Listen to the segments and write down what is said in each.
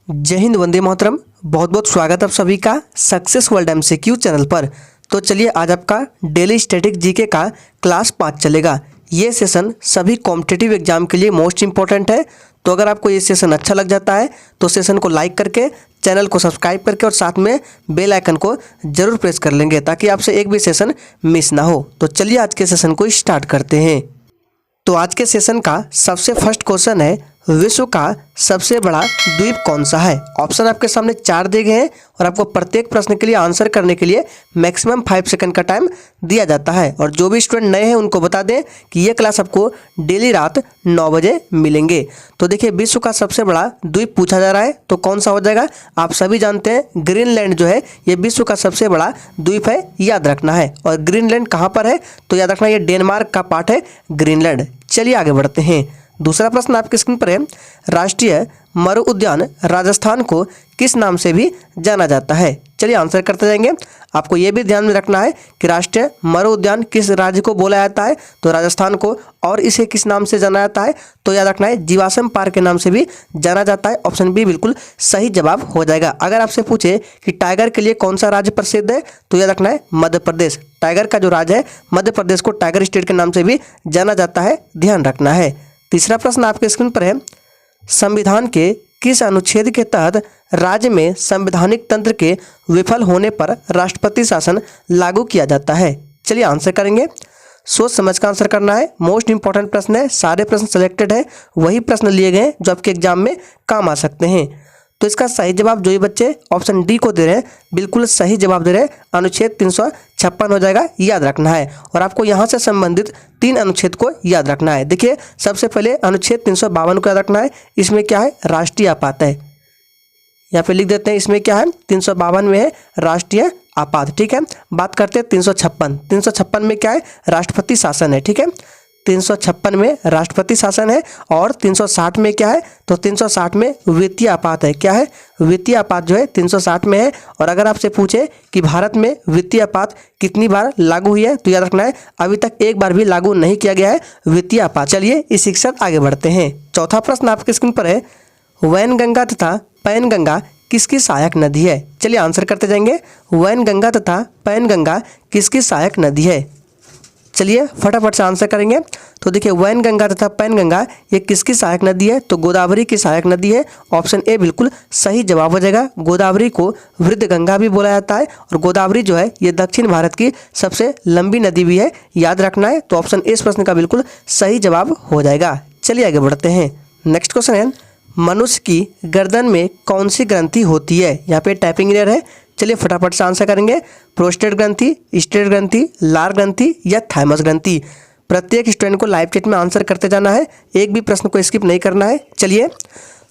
जय हिंद, वंदे मातरम। बहुत बहुत स्वागत है आप सभी का सक्सेस वर्ल्ड एमसीक्यू चैनल पर। तो चलिए आज आपका डेली स्टैटिक जीके का क्लास 5 चलेगा। ये सेशन सभी कॉम्पिटिटिव एग्जाम के लिए मोस्ट इंपॉर्टेंट है। तो अगर आपको ये सेशन अच्छा लग जाता है तो सेशन को लाइक करके, चैनल को सब्सक्राइब करके और साथ में बेल आइकन को जरूर प्रेस कर लेंगे ताकि आपसे एक भी सेशन मिस ना हो। तो चलिए आज के सेशन को स्टार्ट करते हैं। तो आज के सेशन का सबसे फर्स्ट क्वेश्चन है, विश्व का सबसे बड़ा द्वीप कौन सा है। ऑप्शन आपके सामने 4 दिए गए हैं और आपको प्रत्येक प्रश्न के लिए आंसर करने के लिए मैक्सिमम 5 सेकंड का टाइम दिया जाता है। और जो भी स्टूडेंट नए हैं उनको बता दें कि ये क्लास आपको डेली रात 9 बजे मिलेंगे। तो देखिए, विश्व का सबसे बड़ा द्वीप पूछा जा रहा है तो कौन सा हो जाएगा। आप सभी जानते हैं ग्रीनलैंड जो है ये विश्व का सबसे बड़ा द्वीप है, याद रखना है। और ग्रीनलैंड कहाँ पर है तो याद रखना, ये डेनमार्क का पार्ट है ग्रीनलैंड। चलिए आगे बढ़ते हैं। दूसरा प्रश्न आपके स्क्रीन पर है, राष्ट्रीय मरु उद्यान राजस्थान को किस नाम से भी जाना जाता है। चलिए आंसर करते जाएंगे। आपको ये भी ध्यान में रखना है कि राष्ट्रीय मरु उद्यान किस राज्य को बोला जाता है तो राजस्थान को। और इसे किस नाम से जाना जाता है तो याद रखना है जीवाश्म पार्क के नाम से भी जाना जाता है। ऑप्शन बी बिल्कुल सही जवाब हो जाएगा। अगर आपसे पूछे कि टाइगर के लिए कौन सा राज्य प्रसिद्ध है तो याद रखना है मध्य प्रदेश। टाइगर का जो राज्य है मध्य प्रदेश को टाइगर स्टेट के नाम से भी जाना जाता है, ध्यान रखना है। तीसरा प्रश्न आपके स्क्रीन पर है, संविधान के किस अनुच्छेद के तहत राज्य में संवैधानिक तंत्र के विफल होने पर राष्ट्रपति शासन लागू किया जाता है। चलिए आंसर करेंगे। सोच समझ का आंसर करना है। मोस्ट इंपॉर्टेंट प्रश्न है, सारे प्रश्न सिलेक्टेड है, वही प्रश्न लिए गए जो आपके एग्जाम में काम आ सकते हैं। तो इसका सही जवाब जो ये बच्चे ऑप्शन डी को दे रहे हैं बिल्कुल सही जवाब दे रहे हैं, अनुच्छेद 356 हो जाएगा, याद रखना है। और आपको यहाँ से संबंधित 3 अनुच्छेद को याद रखना है। देखिए, सबसे पहले अनुच्छेद 352 को याद रखना है। इसमें क्या है, राष्ट्रीय आपात है। यहाँ पे लिख देते हैं, इसमें क्या है 352 में है राष्ट्रीय आपात। ठीक है, बात करते हैं 356 में क्या है, राष्ट्रपति शासन है। ठीक है, 356 में राष्ट्रपति शासन है। और 360 में क्या है तो 360 में वित्तीय आपात है। क्या है, वित्तीय आपात जो है 360 में है। और अगर आपसे पूछे कि भारत में वित्तीय आपात कितनी बार लागू हुई है तो याद रखना है अभी तक एक बार भी लागू नहीं किया गया है वित्तीय आपात। चलिए इस शिक्षक आगे बढ़ते हैं। चौथा प्रश्न आपके स्क्रीन पर है, वैनगंगा तथा पैनगंगा किसकी सहायक नदी है। चलिए आंसर करते जाएंगे। वैनगंगा तथा पैनगंगा किसकी सहायक नदी है। चलिए फटाफट से आंसर करेंगे। तो देखिए, वैनगंगा तथा पैनगंगा ये किसकी सहायक नदी है तो गोदावरी की सहायक नदी है। ऑप्शन ए बिल्कुल सही जवाब हो जाएगा। गोदावरी को वृद्ध गंगा भी बोला जाता है और गोदावरी जो है ये दक्षिण भारत की सबसे लंबी नदी भी है, याद रखना है। तो ऑप्शन ए इस प्रश्न का बिल्कुल सही जवाब हो जाएगा। चलिए आगे बढ़ते हैं। नेक्स्ट क्वेश्चन है, मनुष्य की गर्दन में कौन सी ग्रंथि होती है। यहाँ पे टाइपिंग एरर है। चलिए फटाफट से आंसर करेंगे। प्रोस्टेट ग्रंथि, स्टेट ग्रंथि, लार ग्रंथि या थाइमस ग्रंथि। प्रत्येक स्टूडेंट को लाइव चैट में आंसर करते जाना है, एक भी प्रश्न को स्किप नहीं करना है। चलिए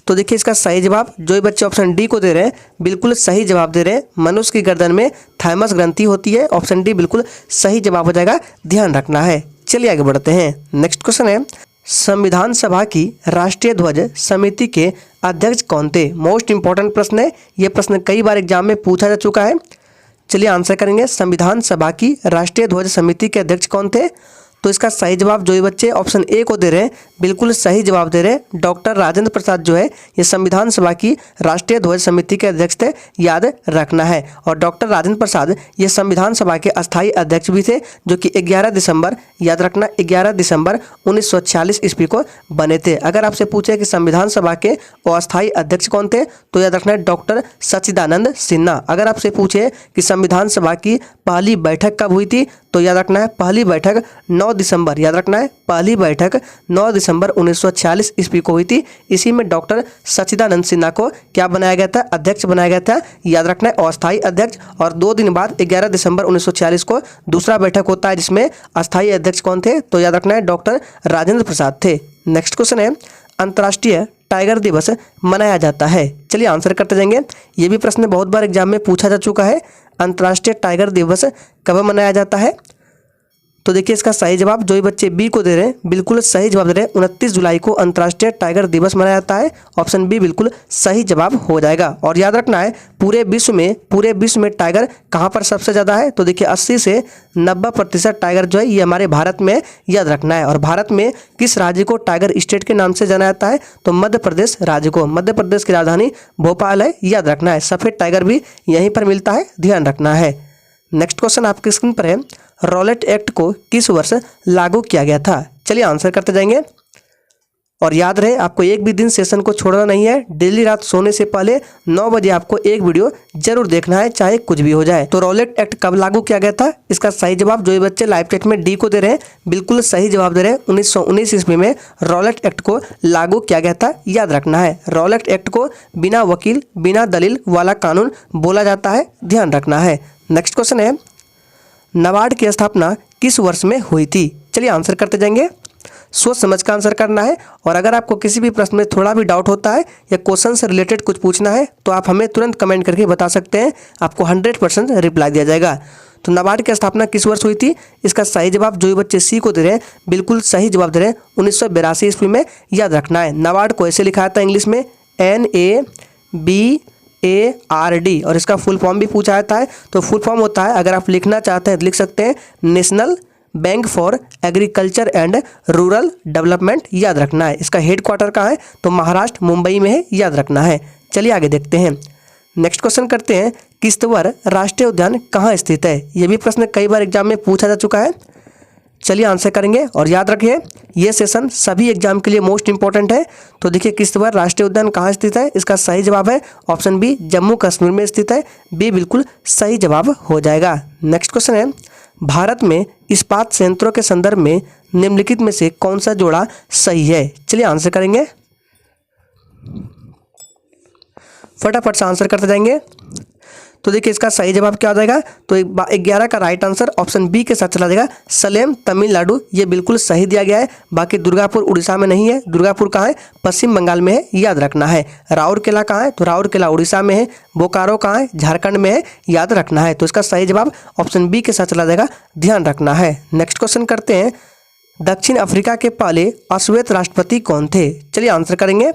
तो देखिए, इसका सही जवाब जो ये बच्चे ऑप्शन डी को दे रहे हैं बिल्कुल सही जवाब दे रहे हैं। मनुष्य की गर्दन में थाइमस ग्रंथि होती है। ऑप्शन डी बिल्कुल सही जवाब हो जाएगा, ध्यान रखना है। चलिए आगे बढ़ते हैं। नेक्स्ट क्वेश्चन है, संविधान सभा की राष्ट्रीय ध्वज समिति के अध्यक्ष कौन थे। मोस्ट इंपॉर्टेंट प्रश्न है, ये प्रश्न कई बार एग्जाम में पूछा जा चुका है। चलिए आंसर करेंगे। संविधान सभा की राष्ट्रीय ध्वज समिति के अध्यक्ष कौन थे तो इसका सही जवाब जो ये बच्चे ऑप्शन ए को दे रहे हैं बिल्कुल सही जवाब दे रहे हैं। डॉक्टर राजेंद्र प्रसाद जो है ये संविधान सभा की राष्ट्रीय ध्वज समिति के अध्यक्ष थे, याद रखना है। और डॉक्टर राजेंद्र प्रसाद ये संविधान सभा के अस्थायी अध्यक्ष भी थे जो कि 11 दिसंबर, याद रखना 11 दिसंबर 1946 ईस्वी को बने थे। अगर आपसे पूछे कि संविधान सभा के अस्थायी अध्यक्ष कौन थे तो याद रखना है डॉक्टर सच्चिदानंद सिन्हा। अगर आपसे पूछे कि संविधान सभा की पहली बैठक कब हुई थी तो याद रखना है पहली बैठक 9 दिसंबर, याद रखना है पहली बैठक 9 दिसंबर 1946 ईस्वी को हुई थी। इसी में डॉक्टर सच्चिदानंद सिन्हा को क्या बनाया गया था, अध्यक्ष बनाया गया था, याद रखना है अस्थायी अध्यक्ष। और 2 दिन बाद 11 दिसंबर 1946 को दूसरा बैठक होता है जिसमें अस्थायी अध्यक्ष कौन थे तो याद रखना है डॉक्टर राजेंद्र प्रसाद थे। नेक्स्ट क्वेश्चन है, अंतर्राष्ट्रीय टाइगर दिवस मनाया जाता है। चलिए आंसर करते जाएंगे। ये भी प्रश्न बहुत बार एग्जाम में पूछा जा चुका है। अंतर्राष्ट्रीय टाइगर दिवस कब मनाया जाता है तो देखिए इसका सही जवाब जो भी बच्चे बी को दे रहे हैं बिल्कुल सही जवाब दे रहे हैं, 29 जुलाई को अंतर्राष्ट्रीय टाइगर दिवस मनाया जाता है। ऑप्शन बी बिल्कुल सही जवाब हो जाएगा। और याद रखना है पूरे विश्व में टाइगर कहाँ पर सबसे ज़्यादा है, तो देखिए 80 से 90% टाइगर जो है ये हमारे भारत में है, याद रखना है। और भारत में किस राज्य को टाइगर स्टेट के नाम से जाना जाता है, तो मध्य प्रदेश राज्य को। मध्य प्रदेश की राजधानी भोपाल है, याद रखना है। सफ़ेद टाइगर भी यहीं पर मिलता है, ध्यान रखना है। नेक्स्ट क्वेश्चन आपकी स्क्रीन पर है, रॉलेट एक्ट को किस वर्ष लागू किया गया था। चलिए आंसर करते जाएंगे। और याद रहे आपको एक भी दिन सेशन को छोड़ना नहीं है, डेली रात सोने से पहले 9 बजे आपको एक वीडियो जरूर देखना है, चाहे कुछ भी हो जाए। तो रॉलेट एक्ट कब लागू किया गया था, इसका सही जवाब जो ये बच्चे लाइव चैट में डी को दे रहे हैं बिल्कुल सही जवाब दे रहे हैं। 1919 ईस्वी में रॉलेट एक्ट को लागू किया गया था, याद रखना है। रॉलेट एक्ट को बिना वकील बिना दलील वाला कानून बोला जाता है, ध्यान रखना है। नेक्स्ट क्वेश्चन है, नाबार्ड की स्थापना किस वर्ष में हुई थी। चलिए आंसर करते जाएंगे, सोच समझ का आंसर करना है। और अगर आपको किसी भी प्रश्न में थोड़ा भी डाउट होता है या क्वेश्चन से रिलेटेड कुछ पूछना है तो आप हमें तुरंत कमेंट करके बता सकते हैं, आपको 100% रिप्लाई दिया जाएगा। तो नाबार्ड की स्थापना किस वर्ष हुई थी, इसका सही जवाब जो भी बच्चे सी को दे रहे हैं बिल्कुल सही जवाब दे रहे हैं, 1982 ईस्वी में, याद रखना है। नाबार्ड को ऐसे लिखा था इंग्लिश में NABARD, और इसका फुल फॉर्म भी पूछा जाता है। तो फुल फॉर्म होता है, अगर आप लिखना चाहते हैं तो लिख सकते हैं, national bank for agriculture and rural development, याद रखना है। इसका हेड क्वार्टर कहाँ है, तो महाराष्ट्र मुंबई में है, याद रखना है। चलिए आगे देखते हैं। नेक्स्ट क्वेश्चन करते हैं, किश्तवाड़ राष्ट्रीय उद्यान कहाँ स्थित है। यह भी प्रश्न कई बार एग्जाम में पूछा जा चुका है। चलिए आंसर करेंगे। और याद रखिए ये सेशन सभी एग्जाम के लिए मोस्ट इंपॉर्टेंट है। तो देखिए किश्तवाड़ राष्ट्रीय उद्यान कहाँ स्थित है, इसका सही जवाब है ऑप्शन बी, जम्मू कश्मीर में स्थित है। बी बिल्कुल सही जवाब हो जाएगा। नेक्स्ट क्वेश्चन है, भारत में इस्पात संयंत्रों के संदर्भ में निम्नलिखित में से कौन सा जोड़ा सही है। चलिए आंसर करेंगे, फटाफट से आंसर करते जाएंगे। तो देखिए इसका सही जवाब क्या हो जाएगा, तो 11 का राइट आंसर ऑप्शन बी के साथ चला जाएगा, सलेम तमिलनाडु, ये बिल्कुल सही दिया गया है। बाकी दुर्गापुर उड़ीसा में नहीं है, दुर्गापुर कहाँ है, पश्चिम बंगाल में है, याद रखना है। राउरकेला कहाँ है, तो राउरकेला उड़ीसा में है। बोकारो कहाँ है, झारखंड में है, याद रखना है। तो इसका सही जवाब ऑप्शन बी के साथ चला जाएगा, ध्यान रखना है। नेक्स्ट क्वेश्चन करते हैं, दक्षिण अफ्रीका के पहले अश्वेत राष्ट्रपति कौन थे। चलिए आंसर करेंगे,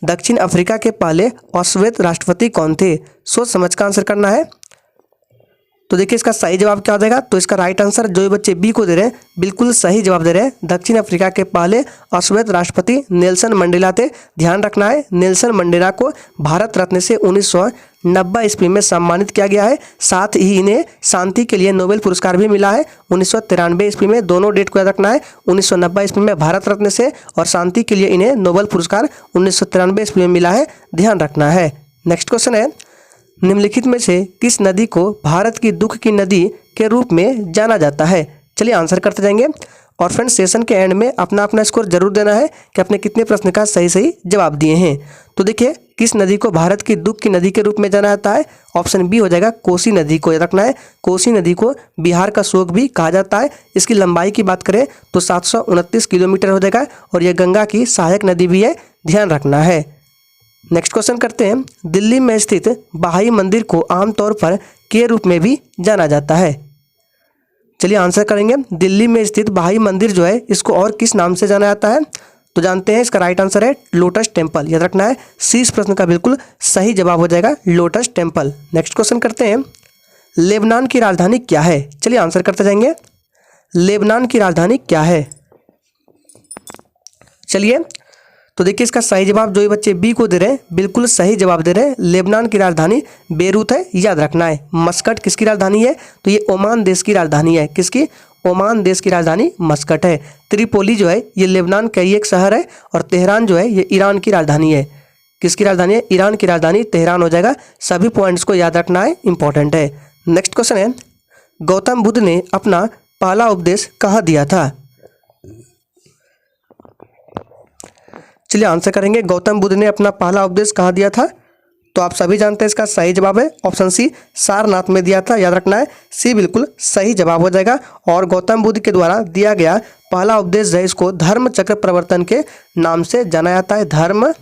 दक्षिण अफ्रीका के पहले अश्वेत राष्ट्रपति कौन थे, सोच समझ का आंसर करना है। तो देखिए इसका सही जवाब क्या हो जाएगा, तो इसका राइट आंसर जो बच्चे बी को दे रहे हैं बिल्कुल सही जवाब दे रहे हैं। दक्षिण अफ्रीका के पहले अश्वेत राष्ट्रपति नेल्सन मंडेला थे, ध्यान रखना है। नेल्सन मंडेला को भारत रत्न से 1990 ईस्वी में सम्मानित किया गया है। साथ ही इन्हें शांति के लिए नोबेल पुरस्कार भी मिला है 1993 ईस्वी में। दोनों डेट को याद रखना है, 1990 ईस्वी में भारत रत्न से और शांति के लिए इन्हें नोबेल पुरस्कार 1993 ईस्वी में मिला है, ध्यान रखना है। नेक्स्ट क्वेश्चन है, निम्नलिखित में से किस नदी को भारत की दुख की नदी के रूप में जाना जाता है। चलिए आंसर करते जाएंगे। और फ्रेंड्स सेशन के एंड में अपना अपना स्कोर जरूर देना है कि आपने कितने प्रश्न का सही जवाब दिए हैं। तो देखिए किस नदी को भारत की दुख की नदी के रूप में जाना जाता है, ऑप्शन बी हो जाएगा, कोसी नदी को याद रखना है। कोसी नदी को बिहार का शोक भी कहा जाता है। इसकी लंबाई की बात करें तो 729 किलोमीटर हो जाएगा और यह गंगा की सहायक नदी भी है, ध्यान रखना है। नेक्स्ट क्वेश्चन करते हैं, दिल्ली में स्थित बहाई मंदिर को आमतौर पर के रूप में भी जाना जाता है। चलिए आंसर करेंगे, दिल्ली में स्थित बहाई मंदिर जो है इसको और किस नाम से जाना जाता है, तो जानते हैं इसका राइट आंसर है लोटस टेम्पल, याद रखना है। सी इस प्रश्न का बिल्कुल सही जवाब हो जाएगा, लोटस टेम्पल। नेक्स्ट क्वेश्चन करते हैं, लेबनान की राजधानी क्या है। चलिए आंसर करते जाएंगे, लेबनान की राजधानी क्या है। चलिए तो देखिए इसका सही जवाब जो ये बच्चे बी को दे रहे हैं बिल्कुल सही जवाब दे रहे हैं। लेबनान की राजधानी बेरूत है, याद रखना है। मस्कट किसकी राजधानी है, तो ये ओमान देश की राजधानी है। किसकी, ओमान देश की राजधानी मस्कट है। त्रिपोली जो है ये लेबनान का ही एक शहर है और तेहरान जो है ये ईरान की राजधानी है। किसकी राजधानी है, ईरान की राजधानी तेहरान हो जाएगा। सभी पॉइंट्स को याद रखना है, इंपॉर्टेंट है। नेक्स्ट क्वेश्चन है, गौतम बुद्ध ने अपना पहला उपदेश कहाँ दिया था। चलिए आंसर करेंगे, गौतम बुद्ध ने अपना पहला उपदेश कहाँ दिया था, तो आप सभी जानते हैं इसका सही जवाब है ऑप्शन सी, सारनाथ में दिया था, याद रखना है। सी बिल्कुल सही जवाब हो जाएगा। और गौतम बुद्ध के द्वारा दिया गया पहला उपदेश है इसको धर्म चक्र प्रवर्तन के नाम से जाना जाता है, धर्म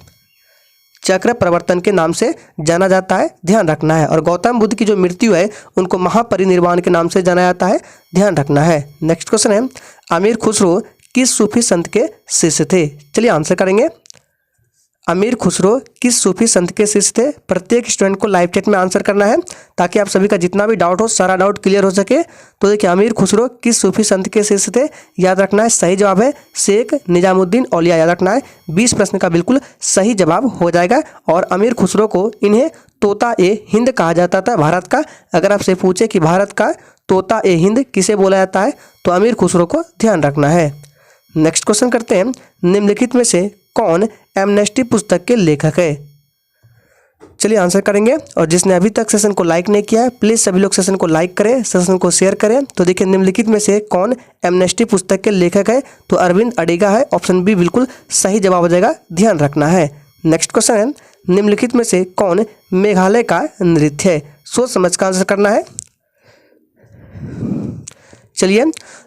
चक्र प्रवर्तन के नाम से जाना जाता है, ध्यान रखना है। और गौतम बुद्ध की जो मृत्यु है उनको महापरिनिर्वाण के नाम से जाना जाता है, ध्यान रखना है। नेक्स्ट क्वेश्चन है, अमीर खुसरो किस सूफी संत के शिष्य थे? चलिए आंसर करेंगे। अमीर खुसरो किस सूफी संत के शिष्य थे? प्रत्येक स्टूडेंट को लाइव चैट में आंसर करना है ताकि आप सभी का जितना भी डाउट हो सारा डाउट क्लियर हो सके। तो देखिए, अमीर खुसरो किस सूफी संत के शिष्य थे? याद रखना है, सही जवाब है शेख निजामुद्दीन औलिया। याद रखना है, 20 प्रश्न का बिल्कुल सही जवाब हो जाएगा। और अमीर खुसरो को इन्हें तोता ए हिंद कहा जाता था भारत का। अगर आपसे पूछे कि भारत का तोता ए हिंद किसे बोला जाता है तो अमीर खुसरो को ध्यान रखना है। नेक्स्ट क्वेश्चन करते हैं, निम्नलिखित में से कौन एमनेस्टी पुस्तक के लेखक है? चलिए आंसर करेंगे। और जिसने अभी तक सेशन को लाइक नहीं किया है प्लीज़ सभी लोग सेशन को लाइक करें, सेशन को शेयर करें। तो देखिए, निम्नलिखित में से कौन एमनेस्टी पुस्तक के लेखक है? तो अरविंद अडिगा है, ऑप्शन बी बिल्कुल सही जवाब हो जाएगा, ध्यान रखना है। नेक्स्ट क्वेश्चन है, निम्नलिखित में से कौन मेघालय का नृत्य है? सोच समझ कर आंसर करना है। चलिए,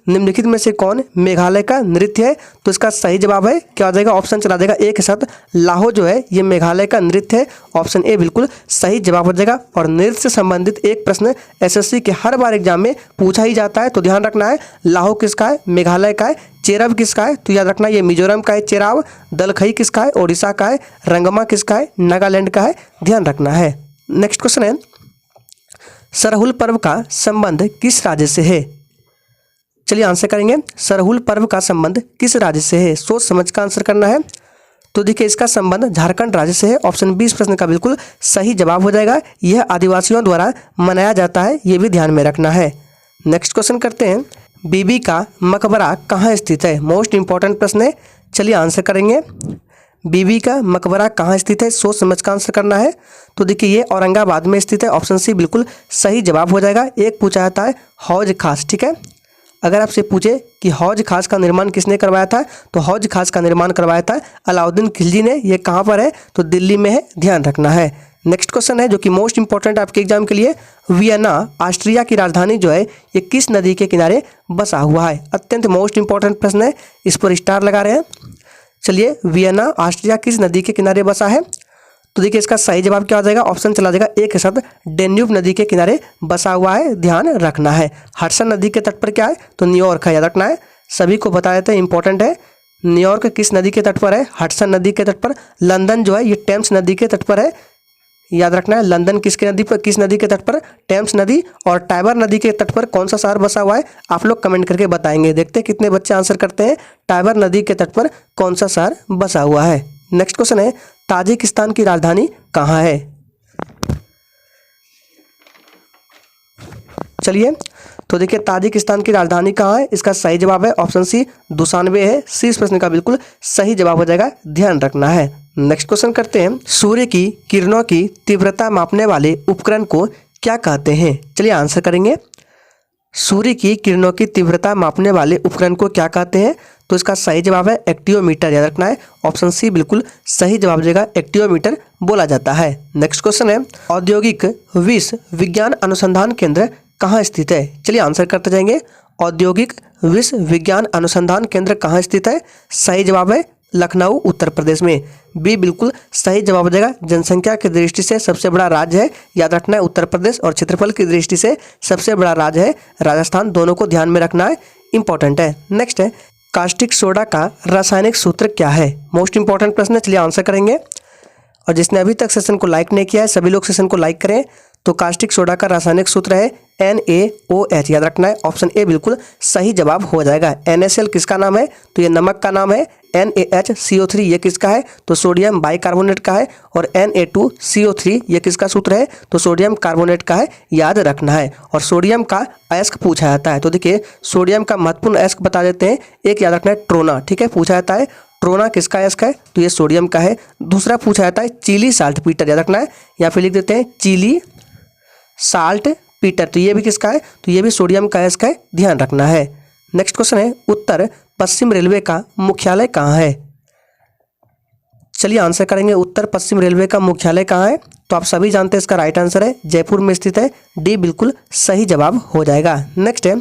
निम्नलिखित में से कौन मेघालय का नृत्य है? तो इसका सही जवाब है क्या हो जाएगा? ऑप्शन चला जाएगा ए के साथ, लाहो जो है ये मेघालय का नृत्य है, ऑप्शन ए बिल्कुल सही जवाब हो जाएगा। और नृत्य से संबंधित एक प्रश्न एसएससी के हर बार एग्जाम में पूछा ही जाता है, तो ध्यान रखना है। लाहो किसका है? मेघालय का है। चेराव किसका है? तो याद रखना ये मिजोरम का है चेराव। दलखई किसका है? ओडिशा का है। रंगमा किसका है? नागालैंड का है, ध्यान रखना है। नेक्स्ट क्वेश्चन है, सरहुल पर्व का संबंध किस राज्य से है? चलिए आंसर करेंगे। सरहुल पर्व का संबंध किस राज्य से है? सोच समझ का आंसर करना है। तो देखिए, इसका संबंध झारखंड राज्य से है, ऑप्शन 20 प्रश्न का बिल्कुल सही जवाब हो जाएगा। यह आदिवासियों द्वारा मनाया जाता है, ये भी ध्यान में रखना है। नेक्स्ट क्वेश्चन करते हैं, बीबी का मकबरा कहाँ स्थित है? मोस्ट इंपॉर्टेंट प्रश्न है, चलिए आंसर करेंगे। बीबी का मकबरा कहाँ स्थित है? सोच समझ का आंसर करना है। तो देखिए, ये औरंगाबाद में स्थित है, ऑप्शन सी बिल्कुल सही जवाब हो जाएगा। एक पूछा जाता है हौज खास, ठीक है। अगर आपसे पूछे कि हौज खास का निर्माण किसने करवाया था तो हौज खास का निर्माण करवाया था अलाउद्दीन खिलजी ने। ये कहाँ पर है? तो दिल्ली में है, ध्यान रखना है। नेक्स्ट क्वेश्चन है जो कि मोस्ट इंपॉर्टेंट आपके एग्जाम के लिए, वियना ऑस्ट्रिया की राजधानी जो है ये किस नदी के किनारे बसा हुआ है? अत्यंत मोस्ट इंपॉर्टेंट प्रश्न है, इस पर स्टार लगा रहे हैं। चलिए, वियना ऑस्ट्रिया किस नदी के किनारे बसा है? तो देखिए, इसका सही जवाब क्या हो जाएगा? ऑप्शन चला जाएगा ए के साथ, डेन्यूब नदी के किनारे बसा हुआ है, ध्यान रखना है। हडसन नदी के तट पर क्या है? तो न्यूयॉर्क है, याद रखना है। सभी को बता देते हैं, इंपॉर्टेंट है। न्यूयॉर्क किस नदी के तट पर है? हडसन नदी के तट पर। लंदन जो है ये टेम्स नदी के तट पर है, याद रखना है। लंदन किसके नदी पर, किस नदी के तट पर? टेम्स नदी। और टाइबर नदी के तट पर कौन सा शहर बसा हुआ है? आप लोग कमेंट करके बताएंगे, देखते हैं कितने बच्चे आंसर करते हैं। टाइबर नदी के तट पर कौन सा शहर बसा हुआ है? नेक्स्ट क्वेश्चन है, ताजिकिस्तान की राजधानी कहाँ है? चलिए, तो देखिए, ताजिकिस्तान की राजधानी कहाँ है? इसका सही जवाब है ऑप्शन सी, दुशानबे है। सी इस प्रश्न का बिल्कुल सही जवाब हो जाएगा, ध्यान रखना है। नेक्स्ट क्वेश्चन करते हैं, सूर्य की किरणों की तीव्रता मापने वाले उपकरण को क्या कहते हैं? चलिए आंसर करेंगे। सूर्य की किरणों की तीव्रता मापने वाले उपकरण को क्या कहते हैं? तो इसका सही जवाब है एक्टियोमीटर, याद रखना है। ऑप्शन सी बिल्कुल सही जवाब हो जाएगा, एक्टियोमीटर बोला जाता है। नेक्स्ट क्वेश्चन है, औद्योगिक विश्व विज्ञान अनुसंधान केंद्र कहाँ स्थित है? चलिए आंसर करते जाएंगे। औद्योगिक विश्व विज्ञान अनुसंधान केंद्र कहाँ स्थित है? सही जवाब है लखनऊ, उत्तर प्रदेश में। बी बिल्कुल सही जवाब हो जाएगा। जनसंख्या की दृष्टि से सबसे बड़ा राज्य है, याद रखना है, उत्तर प्रदेश। और क्षेत्रफल की दृष्टि से सबसे बड़ा राज्य है राजस्थान, दोनों को ध्यान में रखना है, इंपॉर्टेंट है। नेक्स्ट है, कास्टिक सोडा का रासायनिक सूत्र क्या है? मोस्ट इंपॉर्टेंट प्रश्न है, चलिए आंसर करेंगे। और जिसने अभी तक सेशन को लाइक नहीं किया है सभी लोग सेशन को लाइक करें। तो कास्टिक सोडा का रासायनिक सूत्र है NaOH, याद रखना है, ऑप्शन ए बिल्कुल सही जवाब हो जाएगा। NaCl किसका नाम है? तो ये नमक का नाम है। NaHCO3 ये किसका है? तो सोडियम बाइकार्बोनेट का है। और Na2CO3 ये किसका सूत्र है? तो सोडियम कार्बोनेट का है, याद रखना है। और सोडियम का अयस्क पूछा जाता है, तो देखिए सोडियम का महत्वपूर्ण अयस्क बता देते हैं। एक याद रखना है ट्रोना, ठीक है, पूछा जाता है ट्रोना किसका अयस्क है? तो ये सोडियम का है। दूसरा पूछा जाता है चिली साल्ट पीटर, याद रखना है, या फिर लिख देते हैं चिली साल्ट पीटर, तो ये भी किसका है? तो ये भी सोडियम का अयस्क है, ध्यान रखना है। नेक्स्ट क्वेश्चन है, उत्तर पश्चिम रेलवे का मुख्यालय कहाँ है? चलिए आंसर करेंगे। उत्तर पश्चिम रेलवे का मुख्यालय कहाँ है? तो आप सभी जानते हैं इसका राइट आंसर है जयपुर में स्थित है। डी बिल्कुल सही जवाब हो जाएगा। नेक्स्ट है,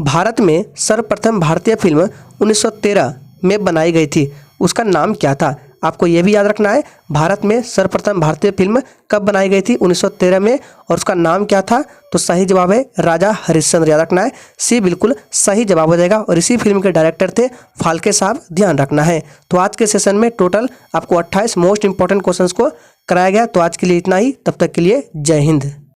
भारत में सर्वप्रथम भारतीय फिल्म 1913 में बनाई गई थी, उसका नाम क्या था? आपको ये भी याद रखना है भारत में सर्वप्रथम भारतीय फिल्म कब बनाई गई थी, 1913 में, और उसका नाम क्या था? तो सही जवाब है राजा हरिश्चंद्र। याद रखना है, सी बिल्कुल सही जवाब हो जाएगा। और इसी फिल्म के डायरेक्टर थे फाल्के साहब, ध्यान रखना है। तो आज के सेशन में टोटल आपको 28 मोस्ट इंपॉर्टेंट क्वेश्चंस को कराया गया। तो आज के लिए इतना ही, तब तक के लिए जय हिंद।